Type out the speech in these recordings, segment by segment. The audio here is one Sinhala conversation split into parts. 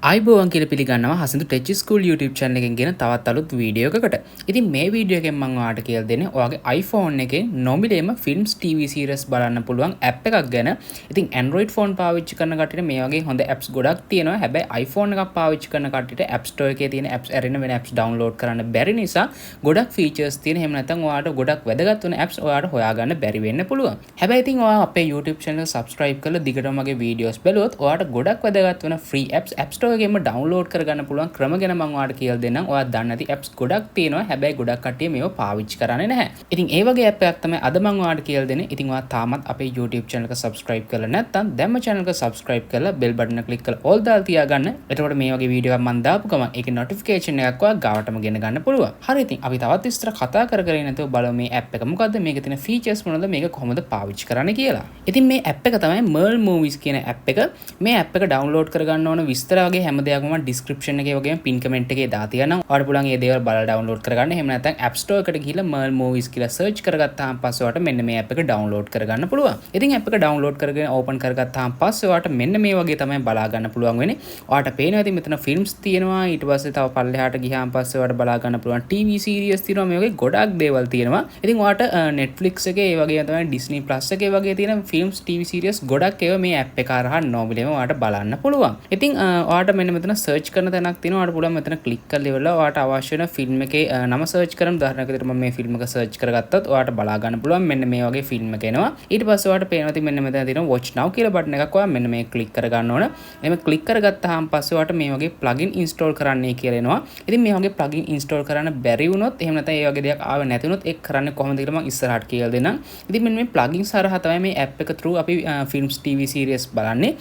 අයිබෝවන් කියලා පිළිගන්නවා හසින්දු ටෙච් ස්කූල් YouTube channel එකෙන් ගෙන තවත් අලුත් වීඩියෝ එකකට. ඉතින් මේ වීඩියෝ එකෙන් මම ඔයාලට කියලා දෙන්නේ ඔයාගේ iPhone එකේ නොමිලේම films TV series බලන්න පුළුවන් app එකක් ගැන. ඉතින් Android phone පාවිච්චි කරන කට්ටියට මේ වගේ හොඳ apps ගොඩක් තියෙනවා. හැබැයි iPhone එකක් පාවිච්චි කරන කට්ටියට App Store එකේ තියෙන apps අරින්න වෙන apps download කරන්න බැරි නිසා ගොඩක් features තියෙන. එහෙම නැත්නම් ඔයාලට ගොඩක් වැදගත් වෙන apps ඔයාලට හොයාගන්න බැරි වෙන්න පුළුවන්. හැබැයි ඉතින් ඔයා අපේ YouTube channel එක subscribe කරලා දිගටම මගේ videos බලුවොත් ඔයාලට ගොඩක් වැදගත් වෙන free apps App Store එකේම download කරගන්න පුළුවන් ක්‍රම ගැන මම ඔයාලට කියලා දෙන්නම්. ඔයා දන්නේ නැති apps ගොඩක් තියෙනවා. හැබැයි ගොඩක් කට්ටිය මේව පාවිච්චි කරන්නේ නැහැ. ඉතින් ඒ වගේ app එකක් තමයි අද මම ඔයාලට කියලා දෙන්නේ. ඉතින් ඔයා තාමත් අපේ YouTube channel එක subscribe කරලා නැත්නම් දැම්ම channel එක subscribe කරලා bell button එක click කරලා all දාලා තියාගන්න. එතකොට මේ වගේ වීඩියෝ එකක් මම දාපු ගමන් ඒකේ notification එකක් ඔයා ගාවටම ගෙන ගන්න පුළුවන්. හරි ඉතින් අපි තවත් විස්තර කතා කරගෙන නැතුව බලමු මේ app එක මොකද්ද, මේකේ තියෙන features මොනවද, මේක කොහොමද පාවිච්චි කරන්න කියලා. ඉතින් මේ app එක තමයි Merl Movies කියන app එක. මේ app එක download කරගන්න ඕන විස්තර වගේ හැම දෙයක්ම මම description එකේ වගේම pin comment එකේ දාලා තියෙනවා. ඔයාලට පුළුවන් මේ දේවල් බලලා download කරගන්න. එහෙම නැත්නම් App Store එකට ගිහිල්ලා Merl Movies කියලා search කරගත්තාම පස්සේ ඔයාලට මෙන්න මේ app එක download කරගන්න පුළුවන්. ඉතින් app එක download කරගෙන open කරගත්තාම පස්සේ ඔයාලට මෙන්න මේ වගේ තමයි බලා ගන්න පුළුවන් වෙන්නේ. ඔයාලට පේනවා ඉතින් මෙතන films තියෙනවා. ඊට පස්සේ තව පල්ලෙහාට ගියාම පස්සේ ඔයාලට බලා ගන්න පුළුවන් TV series තියෙනවා. මේ වගේ ගොඩක් දේවල් තියෙනවා. ඉතින් ඔයාලට Netflix එකේ ඒ වගේම තමයි Disney Plus එකේ වගේ තියෙන films TV series ගොඩක් ඒවා මේ app එක හරහා normally ඔයාලට බලන්න පුළුවන්. ඉතින් ඔයාලට මෙන්න මෙතන search කරන තැනක් තියෙනවා. ඔයාලට පුළුවන් මෙතන click කරලා ඉවරලා ඔයාලට අවශ්‍ය වෙන film එකේ නම search කරමු. උදාහරණයක් විදිහට මම මේ film එක search කරගත්තොත් ඔයාලට බලා ගන්න පුළුවන් මෙන්න මේ වගේ film එක එනවා. ඊට පස්සේ ඔයාලට පේනවා ඉතින් මෙන්න මෙතන තියෙනවා watch now කියලා button එකක්. ඔයා මෙන්න මේ click කරගන්න ඕන. එහෙම click කරගත්තාම පස්සේ ඔයාලට මේ වගේ plugin install කරන්නයි කියලා එනවා. ඉතින් මේ වගේ plugin install කරන්න බැරි වුණොත් එහෙම නැත්නම් ඒ වගේ දෙයක් ආවේ නැති වුණොත් ඒක කරන්නේ කොහොමද කියලා මම ඉස්සරහට කියලා දෙන්නම්. ඉතින් මෙන්න මේ plugins හරහා තමයි මේ app එක through අපි films TV series බලන්නේ.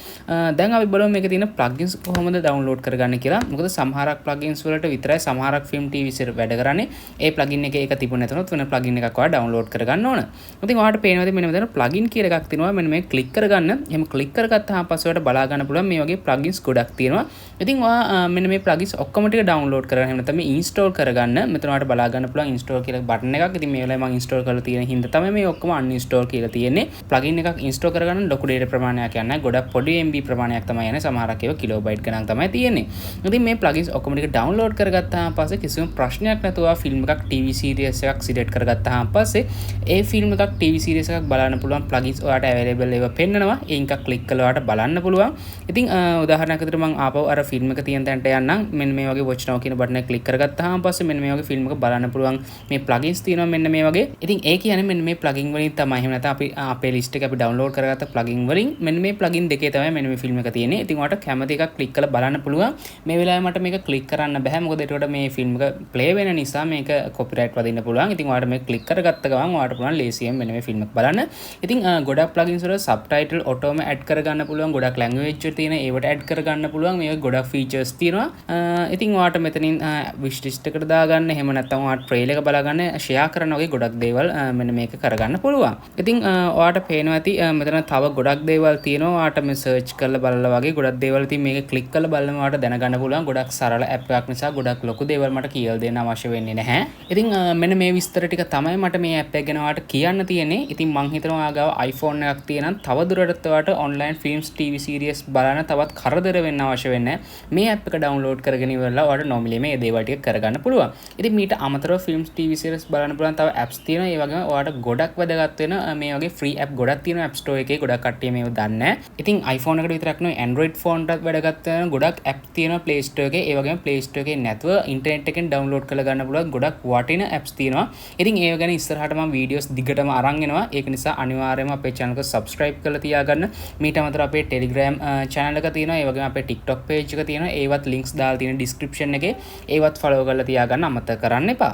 දැන් අපි බලමු මේකේ තියෙන plugins කොහොමද download කරගන්න කියලා. මොකද සමහරක් plugins වලට විතරයි සමහරක් film TV series වැඩ කරන්නේ. ඒ plugin එකේ ඒක තිබුණ නැතුනොත් වෙන plugin එකක් ඔයා download කරගන්න ඕන. ඉතින් ඔයාලට පේනවා මෙන්න මෙතන plugin කියලා එකක් තියෙනවා. මෙන්න මේ click කරගන්න. එහෙම click කරගත්තාම පස්සේ ඔයාලට බලා ගන්න පුළුවන් මේ වගේ plugins ගොඩක් තියෙනවා. ඉතින් ඔයා මෙන්න මේ plugins ඔක්කොම ටික download කරගන්න. එහෙම නැත්නම් මේ install කරගන්න. මෙතන ඔයාලට බලා ගන්න පුළුවන් install කියලා button එකක්. ඉතින් මේ වෙලාවේ මම install කරලා තියෙන හින්දා තමයි මේ ඔක්කොම uninstall කියලා තියෙන්නේ. plugin එකක් install කරගන්න ලොකු data ප්‍රමාණයක් යන්නේ. ගොඩක් පොඩි MB ප්‍රමාණයක් තමයි යන්නේ. සමහරක් ඒවා kilobyte ගණන් තමයි තියෙන්නේ. ඉතින් මේ plugins ඔක්කොම ටික download කරගත්තාම පස්සේ කිසිම ප්‍රශ්නයක් නැතුව film එකක් TV series එකක් select කරගත්තාම පස්සේ ඒ film එකක් TV series එකක් බලන්න පුළුවන් plugins ඔයාලට available ඒවා පෙන්නනවා. ඒක click කරලා ඔයාලට බලන්න පුළුවන්. ඉතින් උදාහරණයක් විදිහට මම ආපහු අර film එක තියෙන තැනට යන්නම්. මෙන්න මේ වගේ watch now කියන button එක click කරගත්තාම පස්සේ මෙන්න මේ වගේ film එක බලන්න පුළුවන්. මේ plugins තියෙනවා මෙන්න මේ වගේ. ඉතින් ඒ කියන්නේ මෙන්න මේ plugin වලින් තමයි. එහෙම නැත්නම් අපි අපේ list එකේ අපි download කරගත්ත plugin වලින් මෙන්න මේ plugin දෙකේ තමයි මෙන්න මේ film එක තියෙන්නේ. ඉතින් ඔයාලට කැමති එකක් click කරලා බලන්න පුළුවන්. මේ වෙලාවේ මට මේක click කරන්න බෑ. මොකද ඒකට මේ film එක play වෙන නිසා මේක copyright වදින්න පුළුවන්. ඉතින් ඔයාලට මේක click කරගත්ත ගමන් ඔයාලට පුළුවන් ලේසියෙන් මෙන්න මේ film එක බලන්න. ඉතින් ගොඩක් plugins වල subtitle auto add කරගන්න පුළුවන්. ගොඩක් language වල තියෙන ඒවට add කරගන්න පුළුවන්. මේක ගොඩක් features තියෙනවා. ඉතින් ඔයාලට මෙතනින් wish list එකට දාගන්න. එහෙම නැත්නම් ඔයාලට trail එක බලාගන්න, share කරන වගේ ගොඩක් දේවල් මෙන්න මේක කරගන්න පුළුවන්. ඉතින් ඔයාලට පේනවා ඇති මෙතන තව ගොඩක් දේවල් තියෙනවා. ඔයාලට මේ search කරලා බලලා වගේ ගොඩක් දේවල් ඉතින් මේක click කරලා බලන්න ඔයාලට දැනගන්න පුළුවන්. ගොඩක් සරල app එකක් නිසා ගොඩක් ලොකු දේවල් මට කියලා දෙන්න අවශ්‍ය වෙන්නේ නැහැ. ඉතින් මෙන්න මේ විස්තර ටික තමයි මට මේ app එක ගැන ඔයාලට කියන්න තියෙන්නේ. ඉතින් මං හිතනවා ඔයා ගාව iPhone එකක් තියෙනම් තව දුරටත් ඔයාලට online films TV series බලන්න තවත් කරදර වෙන්න අවශ්‍ය වෙන්නේ නැහැ. මේ app එක download කරගෙන ඉවරලා ඔයාලට normally මේ දේවල් ටික කරගන්න පුළුවන්. ඉතින් මීට අමතරව films TV series බලන්න පුළුවන් තව apps තියෙනවා. ඒ වගේම ඔයාලට ගොඩක් වැදගත් වෙන මේ වගේ free app ගොඩක් තියෙනවා App Store එකේ. ගොඩක් කට්ටිය මේව දන්නේ නැහැ. ඉතින් iPhone එකට විතරක් නෙවෙයි Android phone එකටත් වැදගත් වෙන ගොඩක් app තියෙනවා Play Store එකේ. ඒ වගේම Play Store එකේ නැතුව internet එකෙන් download කරලා ගන්න පුළුවන් ගොඩක් වටින apps තියෙනවා. ඉතින් ඒව ගැන ඉස්සරහට මම videos දිගටම අරන් එනවා. ඒක නිසා අනිවාර්යයෙන්ම අපේ channel එක subscribe කරලා තියාගන්න. මීට අමතරව අපේ Telegram channel එක තියෙනවා. ඒ වගේම අපේ TikTok page එක තියෙනවා. ඒවත් links දාලා තියෙන description එකේ. ඒවත් follow කරලා තියාගන්න අමතක කරන්න එපා.